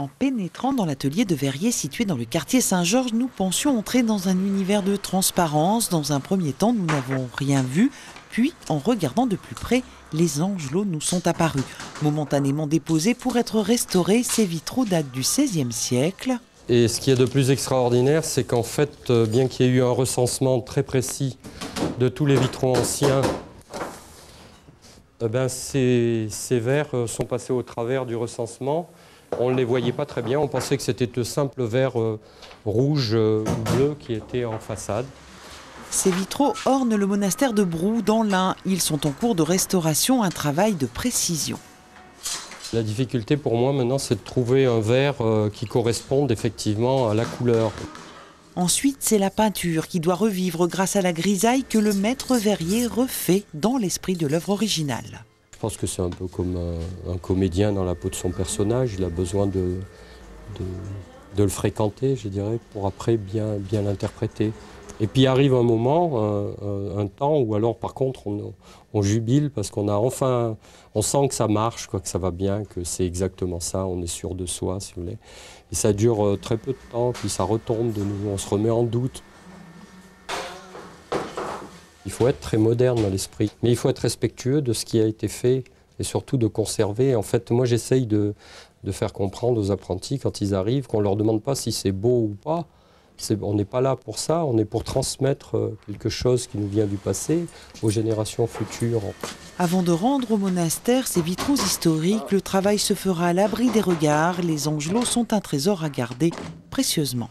En pénétrant dans l'atelier de verrier situé dans le quartier Saint-Georges, nous pensions entrer dans un univers de transparence. Dans un premier temps, nous n'avons rien vu. Puis, en regardant de plus près, les angelots nous sont apparus. Momentanément déposés pour être restaurés, ces vitraux datent du XVIe siècle. Et ce qui est de plus extraordinaire, c'est qu'en fait, bien qu'il y ait eu un recensement très précis de tous les vitraux anciens, ces verres sont passés au travers du recensement. On ne les voyait pas très bien, on pensait que c'était de simples verres rouges ou bleus qui étaient en façade. Ces vitraux ornent le monastère de Brou dans l'Ain. Ils sont en cours de restauration, un travail de précision. La difficulté pour moi maintenant, c'est de trouver un verre qui corresponde effectivement à la couleur. Ensuite, c'est la peinture qui doit revivre grâce à la grisaille que le maître verrier refait dans l'esprit de l'œuvre originale. Je pense que c'est un peu comme un comédien dans la peau de son personnage. Il a besoin de le fréquenter, je dirais, pour après bien l'interpréter. Et puis arrive un moment, un temps où alors par contre on jubile parce qu'on a enfin, on sent que ça marche, quoi, que ça va bien, que c'est exactement ça, on est sûr de soi, si vous voulez. Et ça dure très peu de temps, puis ça retombe de nouveau, on se remet en doute. Il faut être très moderne dans l'esprit, mais il faut être respectueux de ce qui a été fait et surtout de conserver. En fait, moi j'essaye de faire comprendre aux apprentis quand ils arrivent qu'on ne leur demande pas si c'est beau ou pas. On n'est pas là pour ça, on est pour transmettre quelque chose qui nous vient du passé aux générations futures. Avant de rendre au monastère ces vitraux historiques, le travail se fera à l'abri des regards. Les angelots sont un trésor à garder précieusement.